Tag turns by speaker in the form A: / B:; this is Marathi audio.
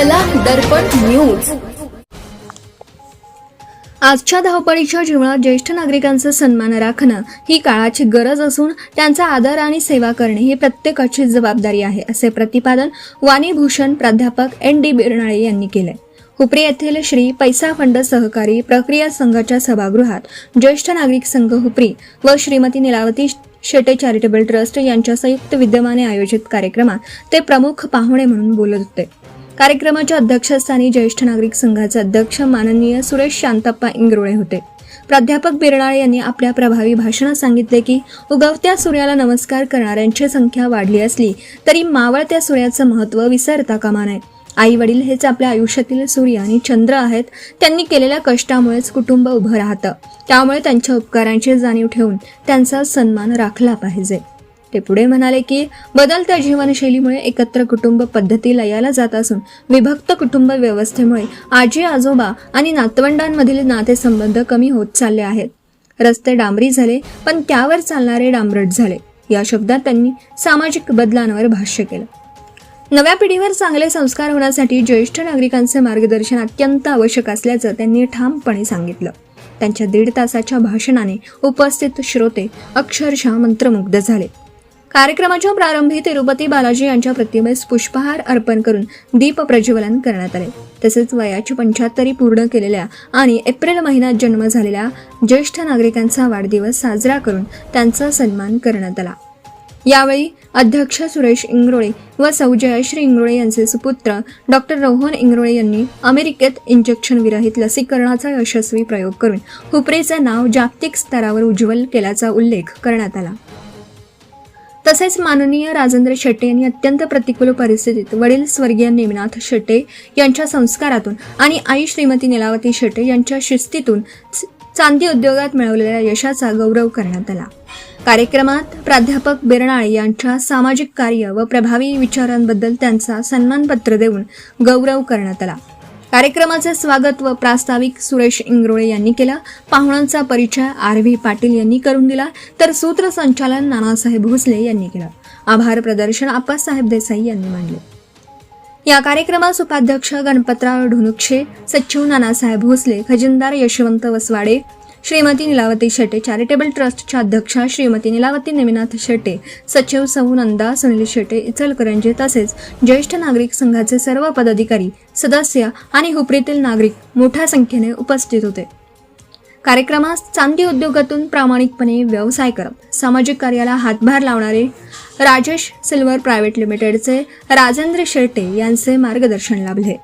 A: कला दर्पण न्यूज। आजच्या धावपळीच्या जीवनात ज्येष्ठ नागरिकांचा सन्मान राखणं ही काळाची गरज असून त्यांचा आदर आणि सेवा करणे ही प्रत्येकाची जबाबदारी आहे, असे प्रतिपादन वाणीभूषण प्राध्यापक ND बिरनाळे यांनी केले। हुपरी येथील श्री पैसा फंड सहकारी प्रक्रिया संघाच्या सभागृहात ज्येष्ठ नागरिक संघ हुपरी व श्रीमती नीलावती शेटे चॅरिटेबल ट्रस्ट यांच्या संयुक्त विद्यमाने आयोजित कार्यक्रमात ते प्रमुख पाहुणे म्हणून बोलत होते। कार्यक्रमाच्या अध्यक्षस्थानी ज्येष्ठ नागरिक संघाचे अध्यक्ष माननीय सुरेश शांतप्पा इंगरोळे होते। प्राध्यापक बिरनाळे यांनी आपल्या प्रभावी भाषणात सांगितले की उगवत्या सूर्याला नमस्कार करणाऱ्यांची संख्या वाढली असली तरी मावळत्या सूर्याचं महत्त्व विसरता कामा नये। आई वडील हेच आपल्या आयुष्यातील सूर्य आणि चंद्र आहेत। त्यांनी केलेल्या कष्टामुळेच कुटुंब उभं राहतं, त्यामुळे त्यांच्या उपकारांची जाणीव ठेवून त्यांचा सन्मान राखला पाहिजे। ते पुढे म्हणाले की बदलत्या जीवनशैलीमुळे एकत्र कुटुंब पद्धती लयाला जात असून विभक्त कुटुंब व्यवस्थेमुळे आजी आजोबा आणि नातवंडांमधील नातेसंबंध कमी होत चालले आहेत। रस्ते डांबरी झाले पण त्यावर चालणारे डांबरट झाले। या शब्दात त्यांनी सामाजिक बदलांवर भाष्य केलं। नव्या पिढीवर चांगले संस्कार होण्यासाठी ज्येष्ठ नागरिकांचे मार्गदर्शन अत्यंत आवश्यक असल्याचं त्यांनी ठामपणे सांगितलं। त्यांच्या 1.5 तासाच्या भाषणाने उपस्थित श्रोते अक्षरशः मंत्रमुग्ध झाले। कार्यक्रमाच्या प्रारंभी तिरुपती बालाजी यांच्या प्रतिमेस पुष्पहार अर्पण करून दीप प्रज्वलन करण्यात आले। तसेच वयाची 75 पूर्ण केलेल्या आणि एप्रिल महिन्यात जन्म झालेल्या ज्येष्ठ नागरिकांचा वाढदिवस साजरा करून त्यांचा सन्मान करण्यात आला। यावेळी अध्यक्ष सुरेश इंगरोळे व सौ जयश्री इंगरोळे यांचे सुपुत्र डॉक्टर रोहन इंगरोळे यांनी अमेरिकेत इंजेक्शन विरहित लसीकरणाचा यशस्वी प्रयोग करून हुपरीचे नाव जागतिक स्तरावर उज्ज्वल केल्याचा उल्लेख करण्यात आला। तसेच माननीय राजेंद्र शेट्टे यांनी अत्यंत प्रतिकूल परिस्थितीत वडील स्वर्गीय नेमिनाथ शेट्टे यांच्या संस्कारातून आणि आई श्रीमती नीलावती शेट्टे यांच्या शिस्तीतून चांदी उद्योगात मिळवलेल्या यशाचा गौरव करण्यात आला। कार्यक्रमात प्राध्यापक बिरनाळे यांच्या सामाजिक कार्य व प्रभावी विचारांबद्दल त्यांचा सन्मानपत्र देऊन गौरव करण्यात आला। कार्यक्रमाचे स्वागत व प्रास्ताविक सुरेश इंगरोळे यांनी केला। पाहुण्यांचा परिचय RV पाटील यांनी करून दिला, तर सूत्रसंचालन नानासाहेब भोसले यांनी केलं। आभार प्रदर्शन आप्पासाहेब देसाई यांनी मांडले। या कार्यक्रमास उपाध्यक्ष गणपतराव ढोनुक्षे, सचिव नानासाहेब भोसले, खजिनदार यशवंत वसवाडे, श्रीमती नीलावती शेटे चॅरिटेबल ट्रस्टच्या अध्यक्षा श्रीमती नीलावती नेमिनाथ शेटे, सचिव सौ नंदा सुनील शेटे इचलकरंजी, तसेच ज्येष्ठ नागरिक संघाचे सर्व पदाधिकारी, सदस्य आणि हुपरीतील नागरिक मोठ्या संख्येने उपस्थित होते। कार्यक्रमास चांदी उद्योगातून प्रामाणिकपणे व्यवसाय करत सामाजिक कार्याला हातभार लावणारे राजेश सिल्वर प्रायव्हेट लिमिटेडचे राजेंद्र शेट्टे यांचे मार्गदर्शन लाभले।